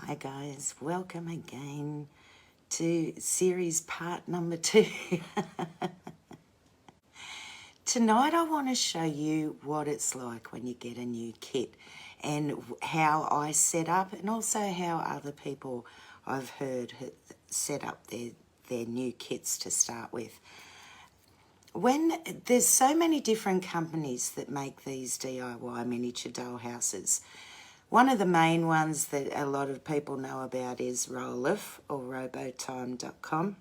Hi guys, welcome again to series part number 2. Tonight I want to show you what it's like when you get a new kit and how I set up, and also how other people I've heard set up their new kits to start with. When there's so many different companies that make these DIY miniature doll houses, one of the main ones that a lot of people know about is Roleff or robotime.com.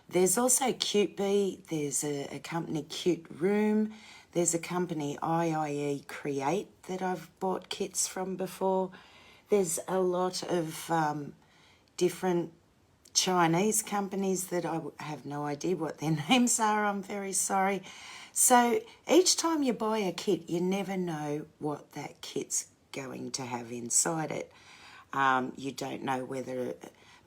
There's also Cute Bee, there's a company Cute Room, there's a company IIE Create that I've bought kits from before. There's a lot of different Chinese companies that I have no idea what their names are, I'm very sorry. So each time you buy a kit, you never know what that kit's going to have inside it. You don't know whether,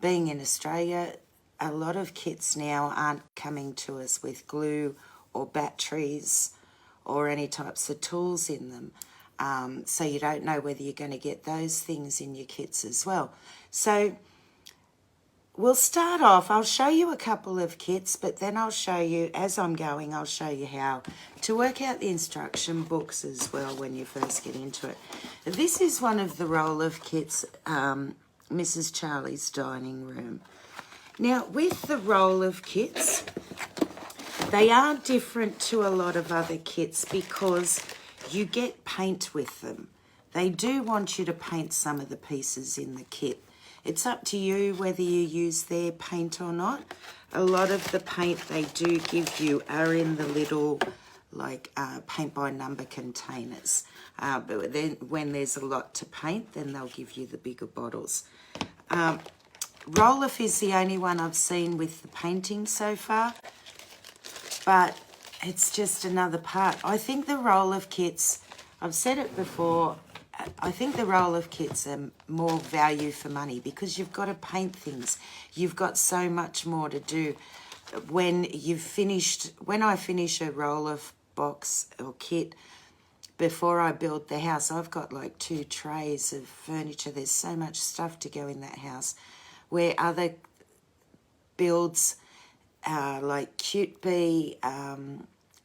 being in Australia, a lot of kits now aren't coming to us with glue or batteries or any types of tools in them. So you don't know whether you're going to get those things in your kits as well. So we'll start off, I'll show you a couple of kits, but then I'll show you, as I'm going, I'll show you how to work out the instruction books as well when you first get into it. This is one of the Roleff kits, Mrs. Charlie's Dining Room. Now, with the Roleff kits, they are different to a lot of other kits because you get paint with them. They do want you to paint some of the pieces in the kit. It's up to you whether you use their paint or not. A lot of the paint they do give you are in the little, like, paint by number containers. But then when there's a lot to paint, then they'll give you the bigger bottles. Roleff is the only one I've seen with the painting so far, but it's just another part. I think the Roleff kits, I've said it before, I think the Roleff kits are more value for money because you've got to paint things. You've got so much more to do. When I finish a Roleff box or kit, before I build the house, I've got like 2 trays of furniture. There's so much stuff to go in that house. Where other builds, like Cute Bee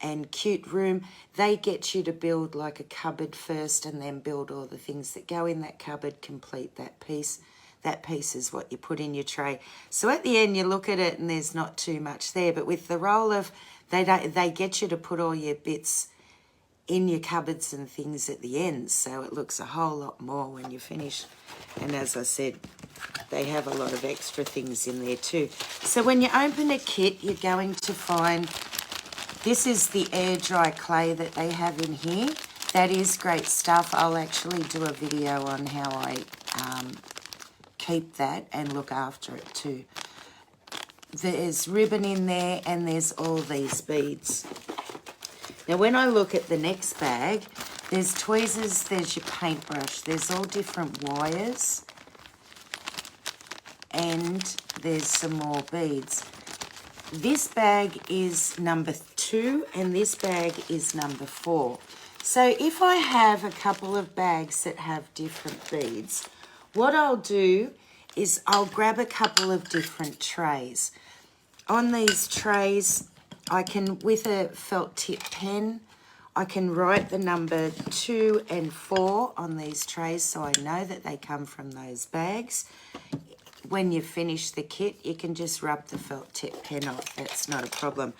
and Cute Room, they get you to build like a cupboard first and then build all the things that go in that cupboard, complete that piece. That piece is what you put in your tray. So at the end you look at it and there's not too much there, but with the Roleff, they get you to put all your bits in your cupboards and things at the end, so it looks a whole lot more when you finish. And as I said, they have a lot of extra things in there too. So when you open a kit, you're going to find, this is the air dry clay that they have in here. That is great stuff. I'll actually do a video on how I keep that and look after it too. There's ribbon in there and there's all these beads. Now when I look at the next bag, there's tweezers, there's your paintbrush, there's all different wires, and there's some more beads. This bag is number 2 and this bag is number 4. So if I have a couple of bags that have different beads, what I'll do is I'll grab a couple of different trays. On these trays, I can, with a felt tip pen, I can write the number 2 and 4 on these trays so I know that they come from those bags. When you finish the kit, you can just rub the felt tip pen off. That's not a problem.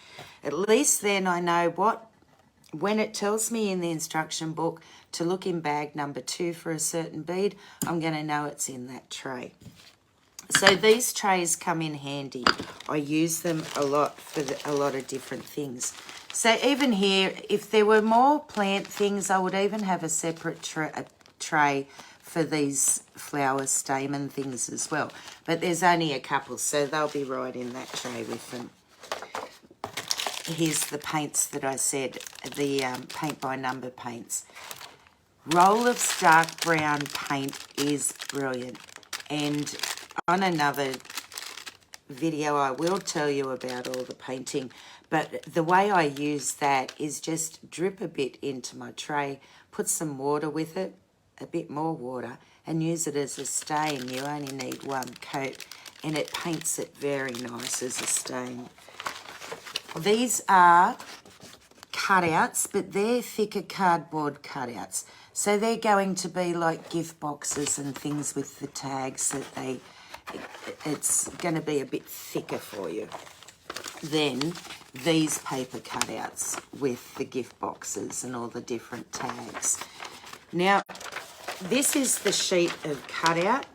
At least then I know when it tells me in the instruction book to look in bag number 2 for a certain bead, I'm going to know it's in that tray. So these trays come in handy. I use them a lot for a lot of different things. So even here, if there were more plant things, I would even have a separate tray for these flower stamen things as well. But there's only a couple, so they'll be right in that tray with them. Here's the paints that I said, the paint by number paints. Roleff's dark brown paint is brilliant, and on another video I will tell you about all the painting, but the way I use that is just drip a bit into my tray, put some water with it, a bit more water, and use it as a stain. You only need one coat, and it paints it very nice as a stain. These are cutouts, but they're thicker cardboard cutouts. So they're going to be like gift boxes and things with the tags that it's going to be a bit thicker for you than these paper cutouts with the gift boxes and all the different tags. Now, this is the sheet of cutout.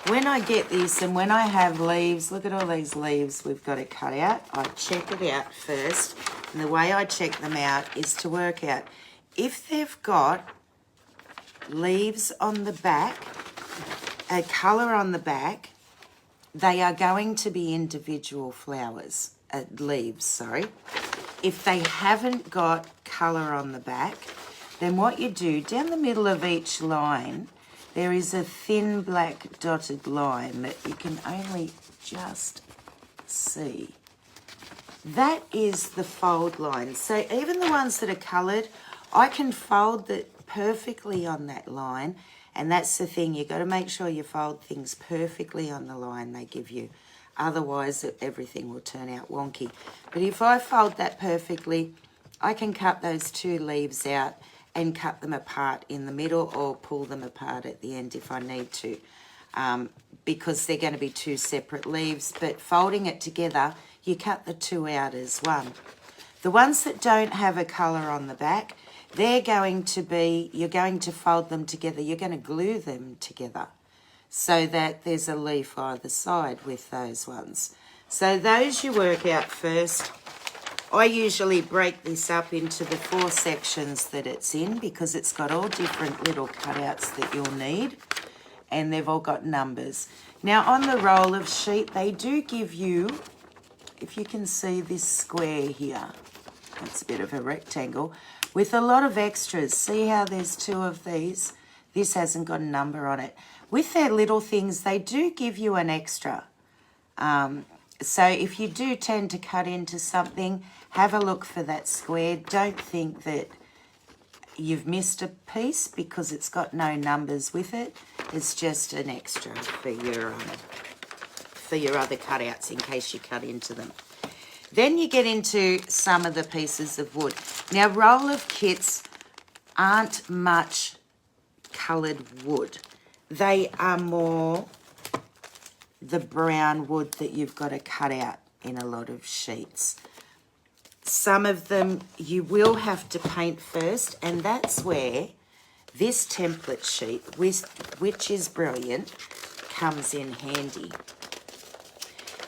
When I get this and when I have leaves, look at all these leaves we've got to cut out. I check it out first. And the way I check them out is to work out if they've got leaves on the back, a colour on the back, they are going to be individual flowers, leaves, sorry. If they haven't got colour on the back, then what you do, down the middle of each line, there is a thin black dotted line that you can only just see. That is the fold line. So even the ones that are coloured, I can fold it perfectly on that line. And that's the thing, you've got to make sure you fold things perfectly on the line they give you. Otherwise, everything will turn out wonky. But if I fold that perfectly, I can cut those two leaves out and cut them apart in the middle or pull them apart at the end if I need to, because they're going to be two separate leaves. But folding it together, you cut the two out as one. The ones that don't have a colour on the back, they're going to be, you're going to fold them together. You're going to glue them together so that there's a leaf either side with those ones. So those you work out first. I usually break this up into the 4 sections that it's in because it's got all different little cutouts that you'll need, and they've all got numbers. Now on the roll of sheet, they do give you, if you can see this square here, it's a bit of a rectangle, with a lot of extras. See how there's 2 of these? This hasn't got a number on it. With their little things, they do give you an extra. So if you do tend to cut into something, have a look for that square. Don't think that you've missed a piece because it's got no numbers with it. It's just an extra for your other cutouts in case you cut into them. Then you get into some of the pieces of wood. Now, roll of kits aren't much coloured wood. They are more the brown wood that you've got to cut out in a lot of sheets. Some of them you will have to paint first, and that's where this template sheet, which is brilliant, comes in handy.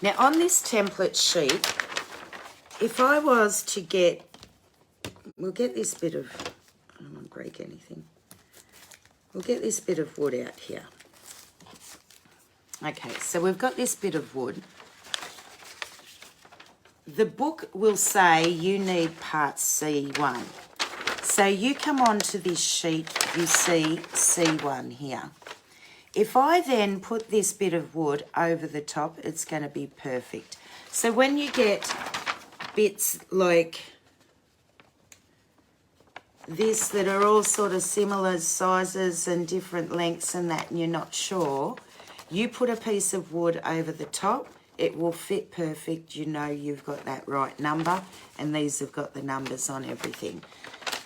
Now on this template sheet, if I was to get, we'll get this bit of, I don't want to break anything. We'll get this bit of wood out here. Okay, so we've got this bit of wood. The book will say you need part C1. So you come onto this sheet, you see C1 here. If I then put this bit of wood over the top, it's going to be perfect. So when you get bits like this that are all sort of similar sizes and different lengths and that, and you're not sure, you put a piece of wood over the top, it will fit perfect. You know you've got that right number, and these have got the numbers on everything.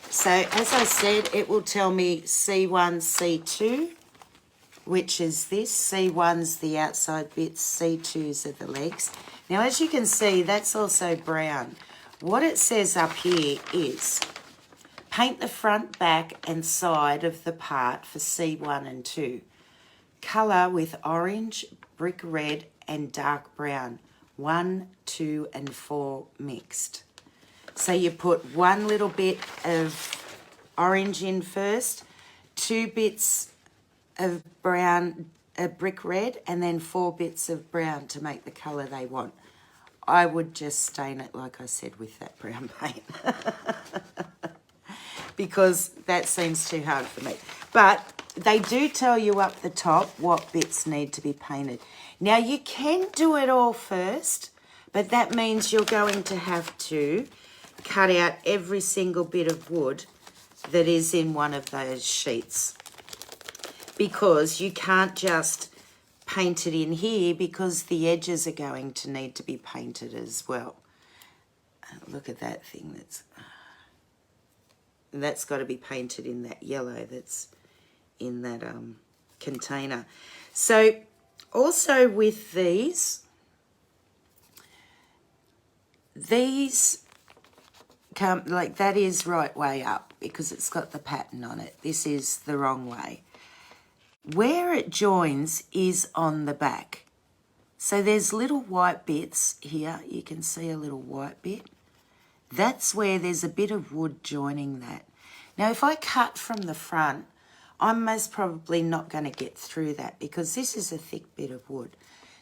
So as I said, it will tell me C1, C2, which is this. C1's the outside bits, C2's are the legs. Now as you can see, that's also brown. What it says up here is paint the front, back and side of the part for C1 and 2. Colour with orange, brick red and dark brown. 1, 2 and 4 mixed. So you put one little bit of orange in first, 2 bits of brown, brick red, and then 4 bits of brown to make the colour they want. I would just stain it, like I said, with that brown paint. Because that seems too hard for me. But they do tell you up the top what bits need to be painted. Now you can do it all first, but that means you're going to have to cut out every single bit of wood that is in one of those sheets. because you can't just paint it in here because the edges are going to need to be painted as well. Look at that thing, that's got to be painted in that yellow that's in that container. So also with these come, like, that is right way up because it's got the pattern on it. This is the wrong way. Where it joins is on the back. So there's little white bits here. You can see a little white bit. That's where there's a bit of wood joining that. Now, if I cut from the front, I'm most probably not going to get through that because this is a thick bit of wood.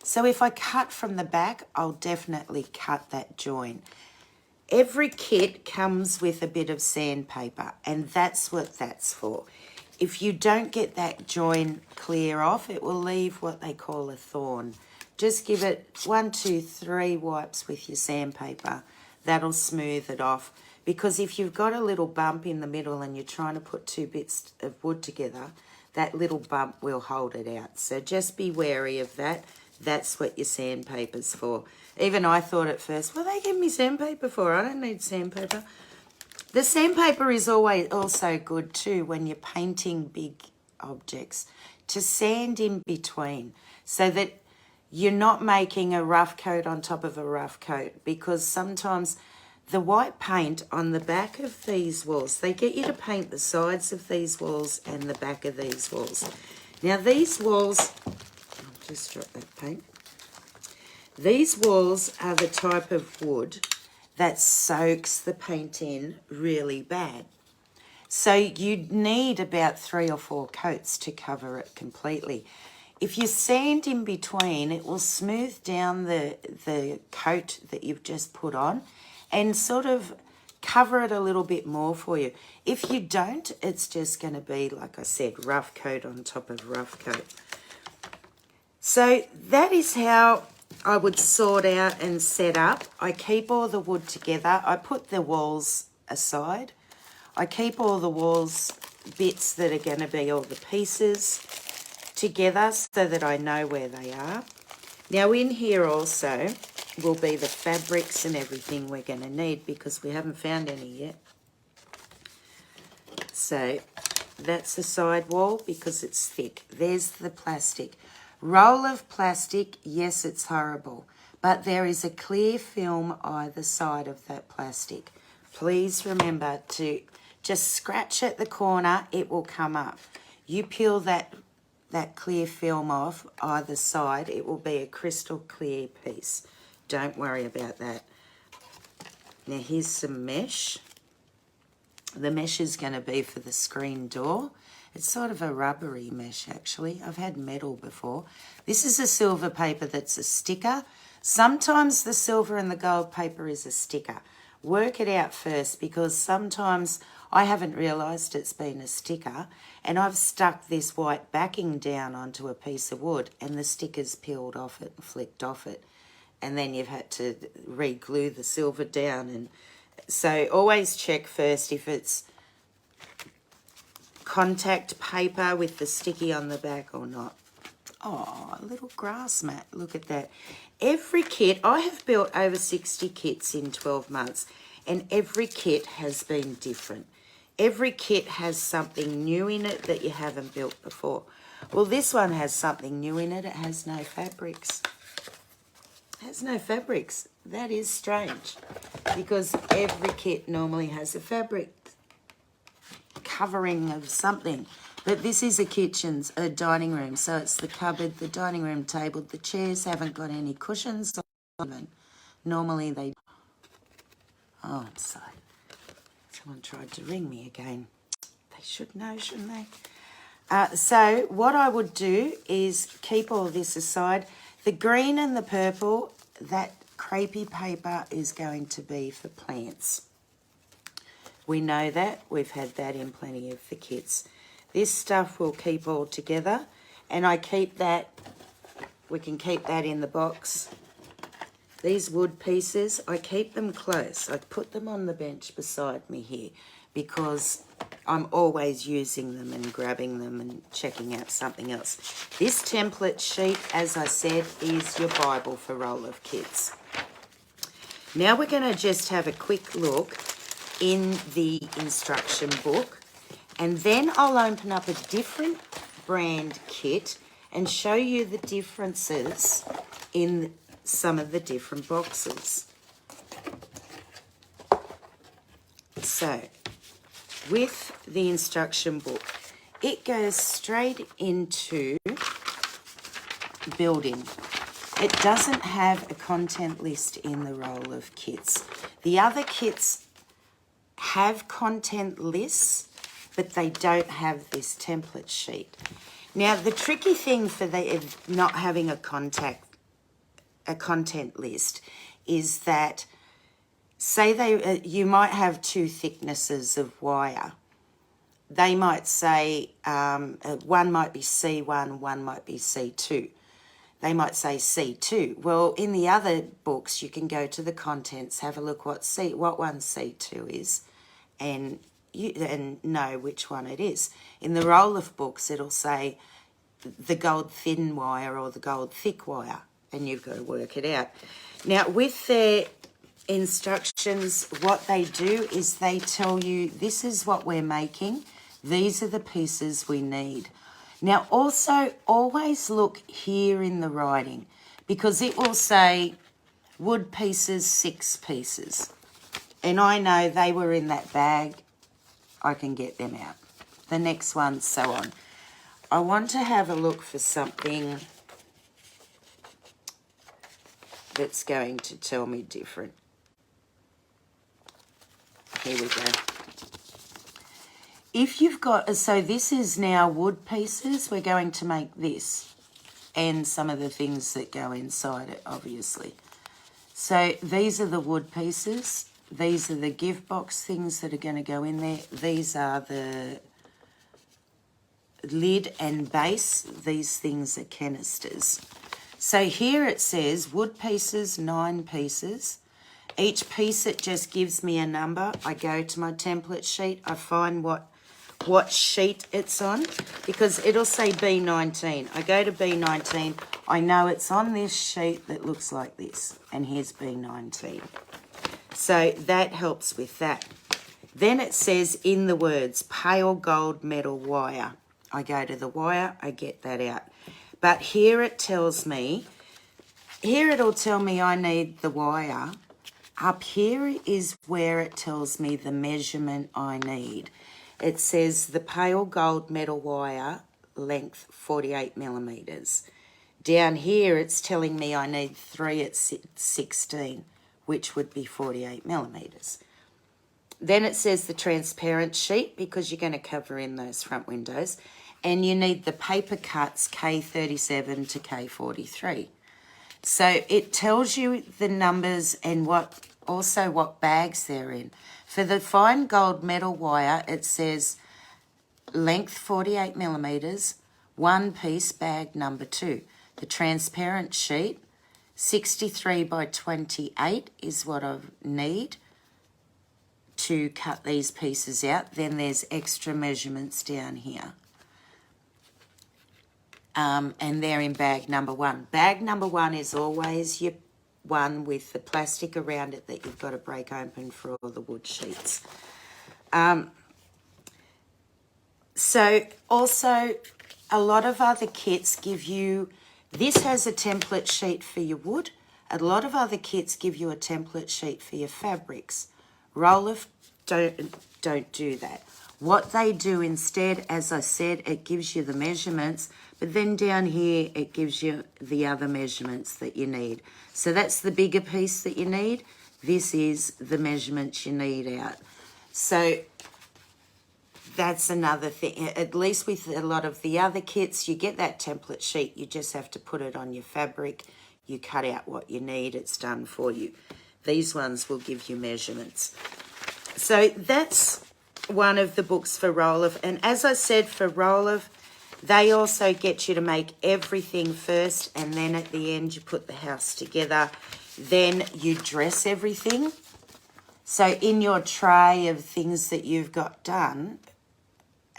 So if I cut from the back, I'll definitely cut that join. Every kit comes with a bit of sandpaper, and that's what that's for. If you don't get that join clear off, it will leave what they call a thorn. Just give it 1, 2, 3 wipes with your sandpaper. That'll smooth it off. Because if you've got a little bump in the middle and you're trying to put 2 bits of wood together, that little bump will hold it out. So just be wary of that. That's what your sandpaper's for. Even I thought at first, well, they give me sandpaper for. I don't need sandpaper. The sandpaper is always also good too when you're painting big objects, to sand in between so that you're not making a rough coat on top of a rough coat, because sometimes the white paint on the back of these walls, they get you to paint the sides of these walls and the back of these walls. Now these walls, I'll just drop that paint. These walls are the type of wood that soaks the paint in really bad. So you need about 3 or 4 coats to cover it completely. If you sand in between, it will smooth down the coat that you've just put on and sort of cover it a little bit more for you. If you don't, it's just going to be, like I said, rough coat on top of rough coat. So that is how I would sort out and set up. I keep all the wood together. I put the walls aside. I keep all the walls bits that are going to be all the pieces together so that I know where they are. Now in here also will be the fabrics and everything we're going to need because we haven't found any yet. So that's the side wall because it's thick. There's the plastic. Roll of plastic, yes, it's horrible, but there is a clear film either side of that plastic. Please remember to just scratch at the corner, it will come up. You peel that clear film off either side, it will be a crystal clear piece. Don't worry about that. Now here's some mesh. The mesh is going to be for the screen door. It's sort of a rubbery mesh actually. I've had metal before. This is a silver paper that's a sticker. Sometimes the silver and the gold paper is a sticker. Work it out first because sometimes I haven't realised it's been a sticker and I've stuck this white backing down onto a piece of wood and the sticker's peeled off it and flicked off it. And then you've had to re-glue the silver down. And so always check first if it's contact paper with the sticky on the back or not. Oh, a little grass mat. Look at that. Every kit, I have built over 60 kits in 12 months, and every kit has been different. Every kit has something new in it that you haven't built before. Well, this one has something new in it. It has no fabrics. It has no fabrics. That is strange because every kit normally has a fabric covering of something. But this is a dining room, so it's the cupboard, the dining room table. The chairs haven't got any cushions on them. Normally they... Oh, I'm sorry. Someone tried to ring me again. They should know, shouldn't they? So what I would do is keep all this aside. The green and the purple, that crepey paper is going to be for plants. We know that. We've had that in plenty of the kits. This stuff will keep all together, and I keep that, we can keep that in the box. These wood pieces, I keep them close. I put them on the bench beside me here because I'm always using them and grabbing them and checking out something else. This template sheet, as I said, is your Bible for Roll of Kits. Now we're going to just have a quick look in the instruction book, and then I'll open up a different brand kit and show you the differences in some of the different boxes. So, with the instruction book, it goes straight into building. It doesn't have a content list in the Roll of Kits. The other kits have content lists, but they don't have this template sheet. Now, the tricky thing for not having a content list is that, say you might have two thicknesses of wire. They might say one might be C1, one might be C2. They might say C2. Well, in the other books, you can go to the contents, have a look what one C2 is, and know which one it is. In the roll of books, it'll say the gold thin wire or the gold thick wire, and you've got to work it out. Now, with their instructions, what they do is they tell you, this is what we're making, these are the pieces we need. Now, also, always look here in the writing, because it will say wood pieces, 6 pieces. And I know they were in that bag. I can get them out. The next one, so on. I want to have a look for something that's going to tell me different. Here we go. If you've got, so this is now wood pieces. We're going to make this and some of the things that go inside it, obviously. So these are the wood pieces. These are the give box things that are going to go in there. These are the lid and base. These things are canisters. So here it says wood pieces, 9 pieces. Each piece, it just gives me a number. I go to my template sheet. I find what sheet it's on, because it'll say B19. I go to B19. I know it's on this sheet that looks like this, and here's B19. So that helps with that. Then it says in the words, pale gold metal wire. I go to the wire, I get that out. But here it tells me, here it'll tell me I need the wire. Up here is where it tells me the measurement I need. It says the pale gold metal wire, length 48 millimetres. Down here it's telling me I need 3 at 16, which would be 48 millimetres. Then it says the transparent sheet, because you're going to cover in those front windows, and you need the paper cuts K37 to K43. So it tells you the numbers and also what bags they're in. For the fine gold metal wire, it says length 48 millimetres, 1 piece bag number 2. The transparent sheet, 63 by 28 is what I need to cut these pieces out. Then there's extra measurements down here. And they're in bag number 1. Bag number 1 is always your one with the plastic around it that you've got to break open for all the wood sheets. So also a lot of other kits give you, this has a template sheet for your wood. A lot of other kits give you a template sheet for your fabrics. Roll-off don't do that. What they do instead, as I said, it gives you the measurements, but then down here it gives you the other measurements that you need. So that's the bigger piece that you need. This is the measurements you need out. So that's another thing. At least with a lot of the other kits, you get that template sheet. You just have to put it on your fabric. You cut out what you need. It's done for you. These ones will give you measurements. So that's one of the books for roll-off. And as I said, for roll-off, they also get you to make everything first, and then at the end you put the house together. Then you dress everything. So in your tray of things that you've got done,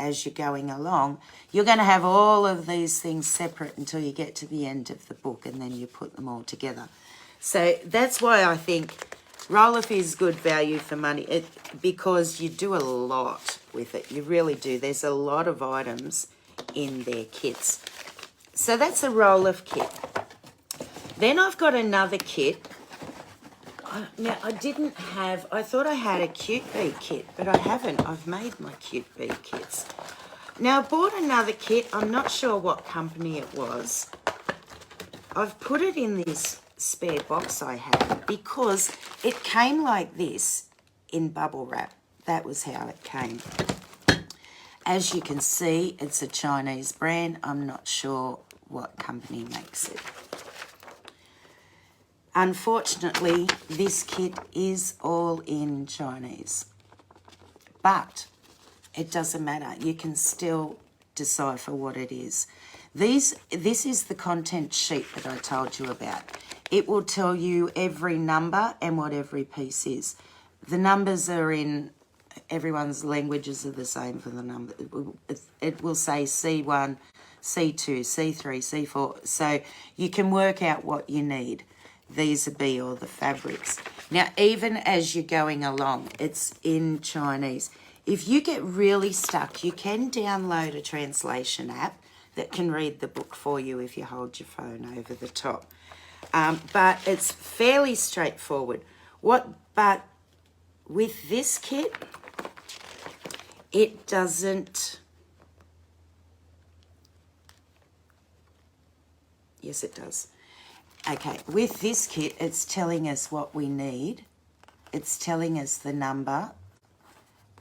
as you're going along, you're going to have all of these things separate until you get to the end of the book, and then you put them all together. So that's why I think roll-off is good value for money, because you do a lot with it. You really do. There's a lot of items in their kits. So that's a roll-off kit. Then I've got another kit. Now, I thought I had a Cute Bee kit, but I haven't. I've made my Cute Bee kits. Now, I bought another kit. I'm not sure what company it was. I've put it in this spare box I have because it came like this in bubble wrap. That was how it came. As you can see, it's a Chinese brand. I'm not sure what company makes it. Unfortunately, this kit is all in Chinese, but it doesn't matter. You can still decipher what it is. This is the content sheet that I told you about. It will tell you every number and what every piece is. The numbers are in everyone's languages are the same for the number. It will say C1, C2, C3, C4. So you can work out what you need. These would be all the fabrics. Now, even as you're going along, it's in Chinese. If you get really stuck, you can download a translation app that can read the book for you if you hold your phone over the top. But it's fairly straightforward. But with this kit, it doesn't... Yes, it does. Okay, with this kit, it's telling us what we need. It's telling us the number.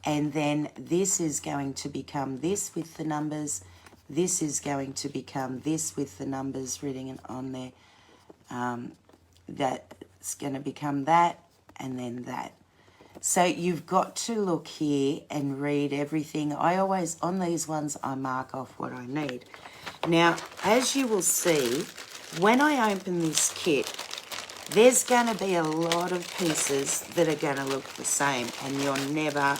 And then this is going to become this with the numbers. This is going to become this with the numbers written on there. That's going to become that and then that. So you've got to look here and read everything. I always, on these ones, I mark off what I need. Now, as you will see, when I open this kit, there's going to be a lot of pieces that are going to look the same, and you're never...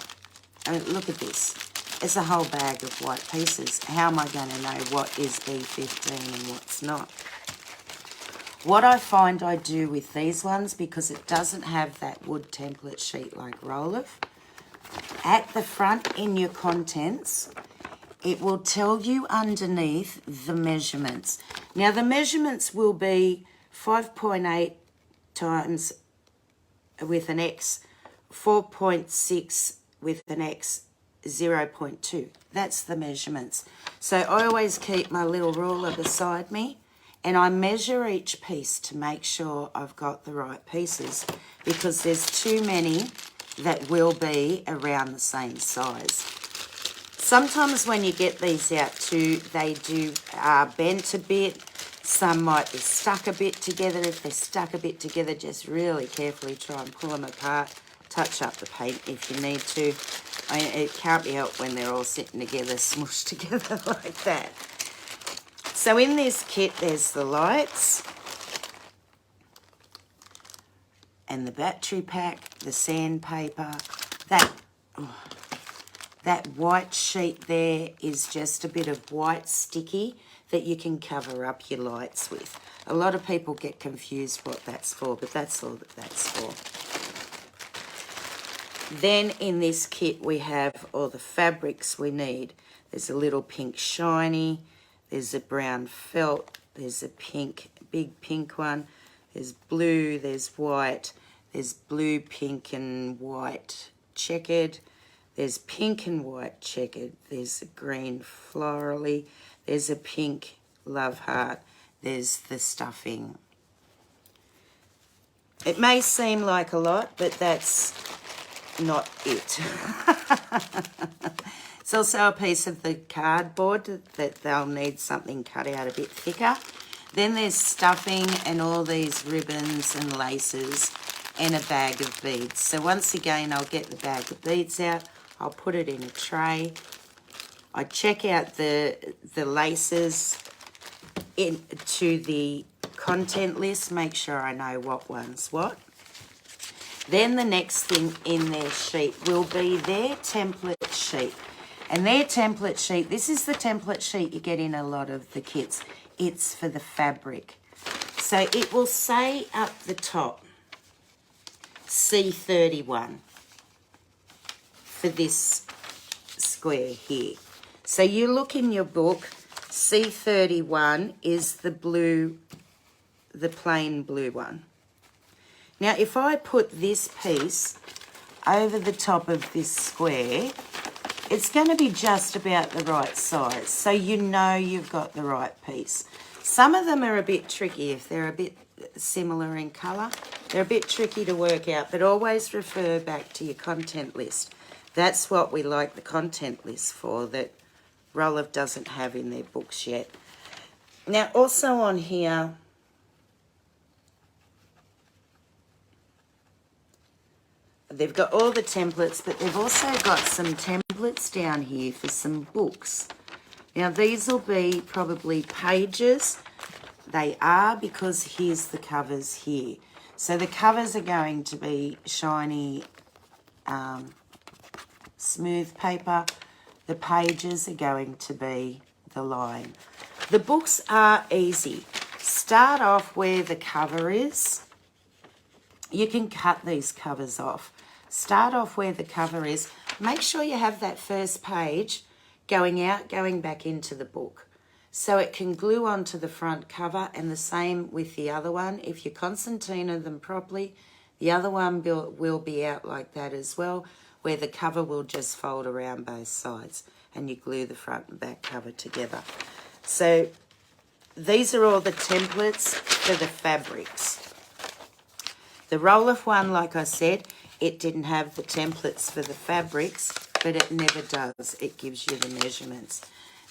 I mean, look at this. It's a whole bag of white pieces. How am I going to know what is B15 and what's not? What I find I do with these ones, because it doesn't have that wood template sheet like roll-off, at the front in your contents, it will tell you underneath the measurements. Now, the measurements will be 5.8 times with an X, 4.6 with an X, 0.2. That's the measurements. So I always keep my little ruler beside me, and I measure each piece to make sure I've got the right pieces, because there's too many that will be around the same size. Sometimes when you get these out too, they do bend a bit. Some might be stuck a bit together. If they're stuck a bit together, just really carefully try and pull them apart. Touch up the paint if you need to. I mean, it can't be helped when they're all sitting together, smushed together like that. So in this kit, there's the lights and the battery pack, the sandpaper. That white sheet there is just a bit of white sticky that you can cover up your lights with. A lot of people get confused what that's for, but that's all that that's for. Then in this kit we have all the fabrics we need. There's a little pink shiny, there's a brown felt, there's a pink, big pink one, there's blue, there's white, there's blue, pink and white checkered, there's pink and white checkered, there's a green florally, there's a pink love heart, there's the stuffing. It may seem like a lot, but that's not it. It's also a piece of the cardboard that they'll need something cut out a bit thicker. Then there's stuffing and all these ribbons and laces and a bag of beads. So once again, I'll get the bag of beads out. I'll put it in a tray. I check out the laces into the content list, make sure I know what one's what. Then the next thing in their sheet will be their template sheet. And their template sheet, this is the template sheet you get in a lot of the kits. It's for the fabric. So it will say up the top, C31 for this square here. So you look in your book, C31 is the blue, the plain blue one. Now, if I put this piece over the top of this square, it's going to be just about the right size, so you know you've got the right piece. Some of them are a bit tricky if they're a bit similar in colour. They're a bit tricky to work out, but always refer back to your content list. That's what we like the content list for, that Roloff doesn't have in their books yet. Now, also on here, they've got all the templates, but they've also got some templates down here for some books. Now, these will be probably pages. They are, because here's the covers here. So the covers are going to be shiny, smooth paper. The pages are going to be the line. The books are easy. Start off where the cover is. You can cut these covers off. Start off where the cover is. Make sure you have that first page going out, going back into the book, so it can glue onto the front cover, and the same with the other one. If you concertina them properly, the other one will be out like that as well, where the cover will just fold around both sides and you glue the front and back cover together. So these are all the templates for the fabrics. The Roloff one, like I said, it didn't have the templates for the fabrics, but it never does. It gives you the measurements.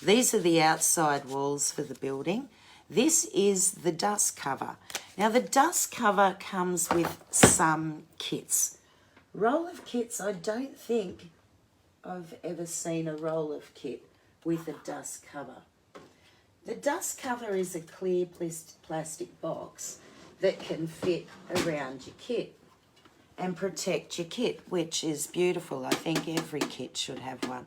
These are the outside walls for the building. This is the dust cover. Now, the dust cover comes with some kits. Roloff kits, I don't think I've ever seen a Roloff kit with a dust cover. The dust cover is a clear plastic box that can fit around your kit and protect your kit, which is beautiful. I think every kit should have one.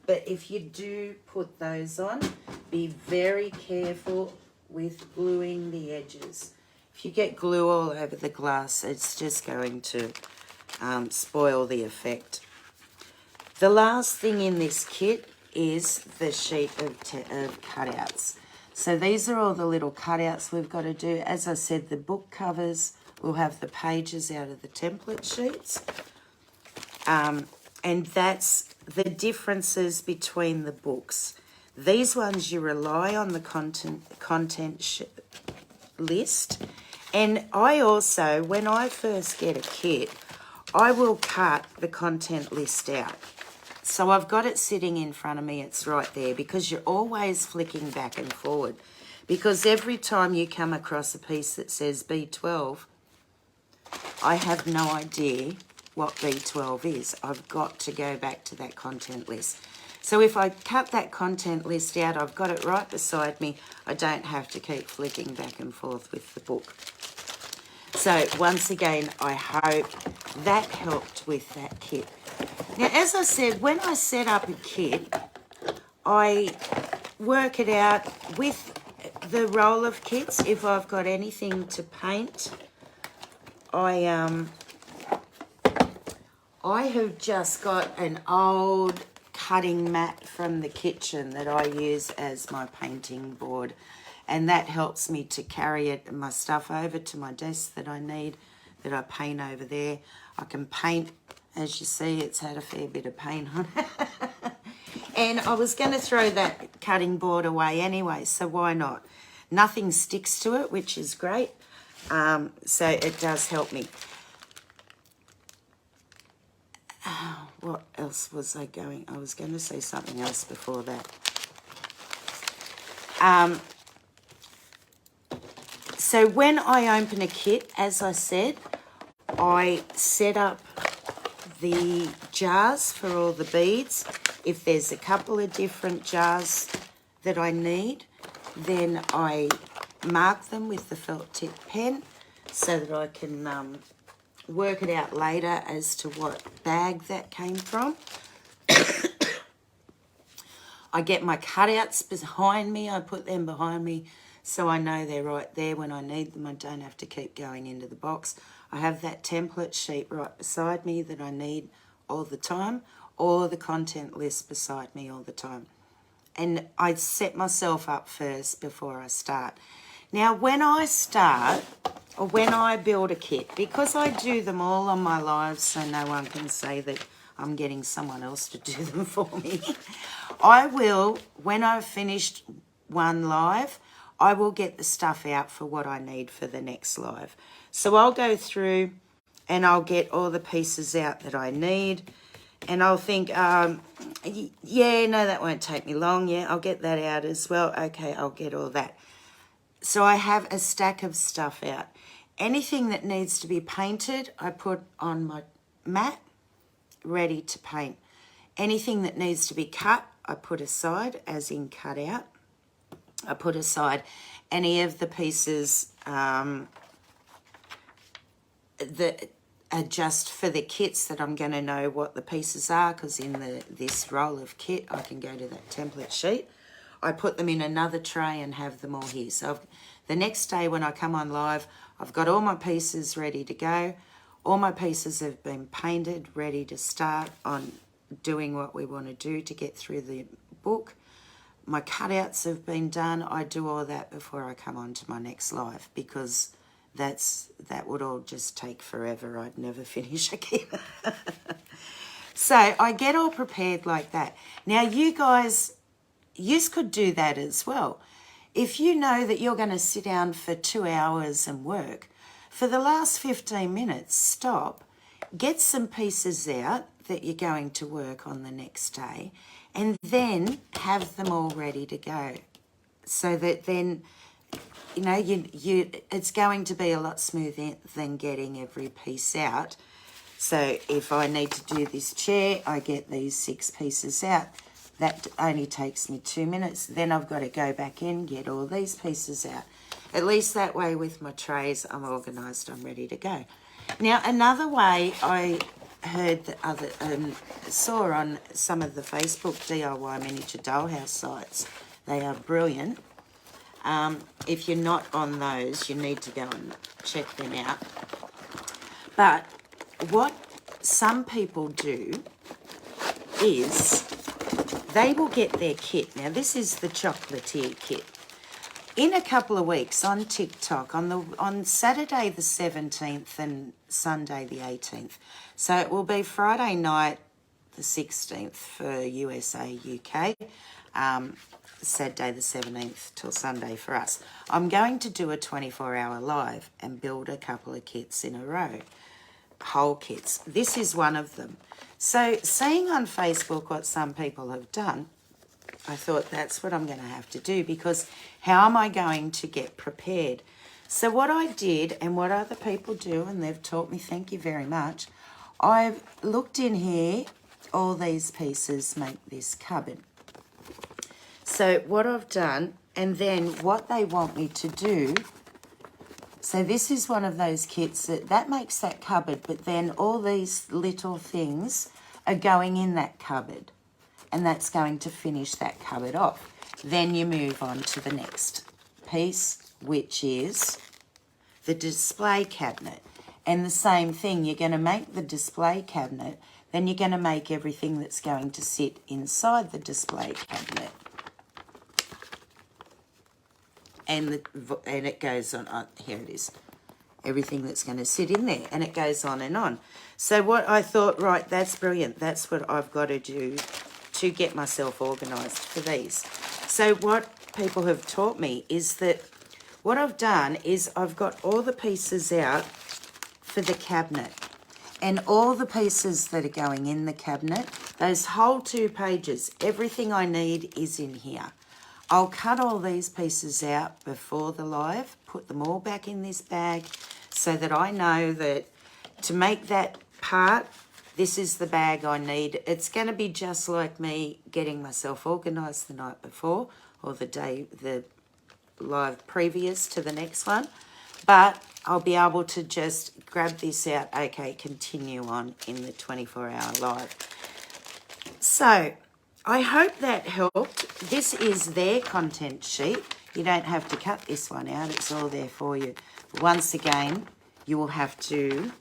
But if you do put those on, be very careful with gluing the edges. If you get glue all over the glass, it's just going to spoil the effect. The last thing in this kit is the sheet of cutouts. So these are all the little cutouts we've got to do. As I said, the book covers will have the pages out of the template sheets. And that's the differences between the books. These ones you rely on the content list. And I also, when I first get a kit, I will cut the content list out. So I've got it sitting in front of me, it's right there, because you're always flicking back and forward. Because every time you come across a piece that says B12, I have no idea what B12 is. I've got to go back to that content list. So if I cut that content list out, I've got it right beside me. I don't have to keep flicking back and forth with the book. So once again, I hope that helped with that kit. Now, as I said, when I set up a kit, I work it out with the Roloff kits. If I've got anything to paint, I have just got an old cutting mat from the kitchen that I use as my painting board, and that helps me to carry my stuff over to my desk that I need, that I paint over there. I can paint, as you see, it's had a fair bit of paint on it. And I was going to throw that cutting board away anyway, so why not? Nothing sticks to it, which is great. So it does help me. What else was I going? I was going to say something else before that. So when I open a kit, as I said, I set up the jars for all the beads. If there's a couple of different jars that I need, then I mark them with the felt tip pen so that I can work it out later as to what bag that came from. I get my cutouts behind me. I put them behind me so I know they're right there when I need them. I don't have to keep going into the box. I have that template sheet right beside me that I need all the time, or the content list beside me all the time. And I set myself up first before I start. Now, when I start, or when I build a kit, because I do them all on my lives so no one can say that I'm getting someone else to do them for me, I will, when I've finished one live, I will get the stuff out for what I need for the next live. So I'll go through and I'll get all the pieces out that I need. And I'll think, yeah, no, that won't take me long. Yeah, I'll get that out as well. Okay, I'll get all that. So I have a stack of stuff out. Anything that needs to be painted, I put on my mat, ready to paint. Anything that needs to be cut, I put aside, as in cut out. I put aside any of the pieces that are just for the kits that I'm going to know what the pieces are, because in this roll of kit, I can go to that template sheet. I put them in another tray and have them all here. So the next day when I come on live, I've got all my pieces ready to go. All my pieces have been painted, ready to start on doing what we want to do to get through the book. My cutouts have been done. I do all that before I come on to my next live, because that would all just take forever. I'd never finish again. So I get all prepared like that. Now you guys, you could do that as well. If you know that you're going to sit down for 2 hours and work, for the last 15 minutes, stop, get some pieces out that you're going to work on the next day, and then have them all ready to go. So that then, you know, it's going to be a lot smoother than getting every piece out. So if I need to do this chair, I get these 6 pieces out. That only takes me 2 minutes. Then I've got to go back in, get all these pieces out. At least that way with my trays, I'm organised, I'm ready to go. Now, another way I heard that saw on some of the Facebook DIY miniature dollhouse sites, they are brilliant. If you're not on those, you need to go and check them out. But what some people do is they will get their kit. Now, this is the chocolatier kit. In a couple of weeks on TikTok, on Saturday the 17th and Sunday the 18th, so it will be Friday night the 16th for USA, UK, Saturday the 17th till Sunday for us. I'm going to do a 24-hour live and build a couple of kits in a row, whole kits. This is one of them. So seeing on Facebook what some people have done, I thought that's what I'm going to have to do, because how am I going to get prepared? So what I did, and what other people do, and they've taught me, thank you very much, I've looked in here, all these pieces make this cupboard. So what I've done, and then what they want me to do, so this is one of those kits that makes that cupboard, but then all these little things are going in that cupboard, and that's going to finish that cupboard off. Then you move on to the next piece, which is the display cabinet. And the same thing, you're going to make the display cabinet, then you're going to make everything that's going to sit inside the display cabinet. And it goes on, here it is, everything that's going to sit in there, and it goes on and on. So what I thought, right, that's brilliant. That's what I've got to do to get myself organised for these. So what people have taught me is that what I've done is I've got all the pieces out for the cabinet, and all the pieces that are going in the cabinet, those whole 2 pages, everything I need is in here. I'll cut all these pieces out before the live, put them all back in this bag so that I know that to make that part, this is the bag I need. It's going to be just like me getting myself organised the night before or the live previous to the next one. But I'll be able to just grab this out, okay, continue on in the 24-hour live. So I hope that helped. This is their content sheet. You don't have to cut this one out. It's all there for you. Once again, you will have to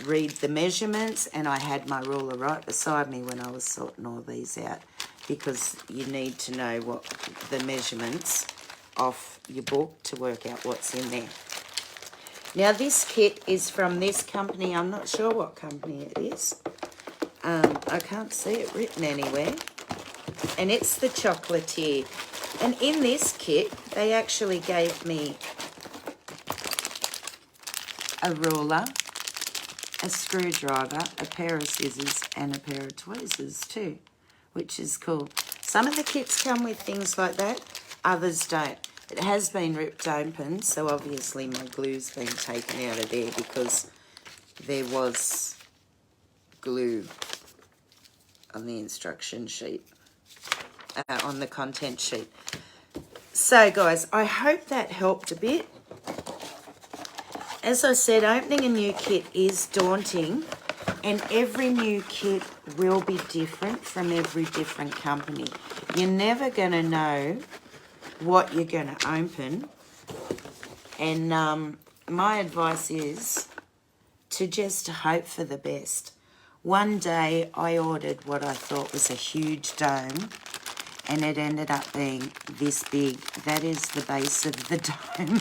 read the measurements, and I had my ruler right beside me when I was sorting all these out, because you need to know what the measurements off your book to work out what's in there. Now this kit is from this company. I'm not sure what company it is. I can't see it written anywhere. And it's the Chocolatier. And in this kit, they actually gave me a ruler, a screwdriver, a pair of scissors, and a pair of tweezers too, which is cool. Some of the kits come with things like that, others don't. It has been ripped open, so obviously my glue's been taken out of there because there was glue on the instruction sheet, on the content sheet. So guys, I hope that helped a bit. As I said, opening a new kit is daunting, and every new kit will be different from every different company. You're never going to know what you're going to open, and my advice is to just hope for the best. One day I ordered what I thought was a huge dome, and it ended up being this big. That is the base of the dome.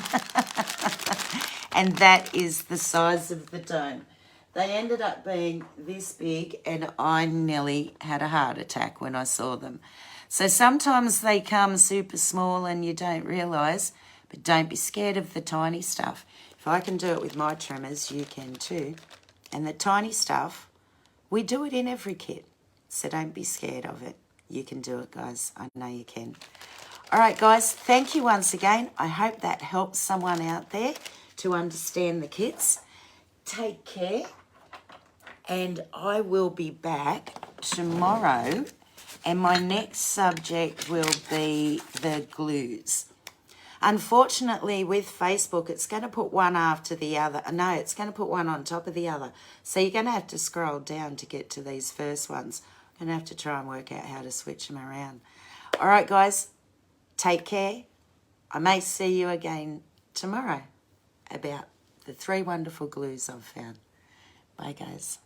And that is the size of the dome. They ended up being this big, and I nearly had a heart attack when I saw them. So sometimes they come super small and you don't realise, but don't be scared of the tiny stuff. If I can do it with my trimmers, you can too. And the tiny stuff, we do it in every kit. So don't be scared of it. You can do it, guys. I know you can. All right, guys, thank you once again. I hope that helps someone out there to understand the kits. Take care, and I will be back tomorrow, and my next subject will be the glues. Unfortunately, with Facebook, it's going to put one after the other. No, it's going to put one on top of the other. So you're going to have to scroll down to get to these first ones. I'm going to have to try and work out how to switch them around. All right, guys, take care. I may see you again tomorrow about the 3 wonderful glues I've found. Bye, guys.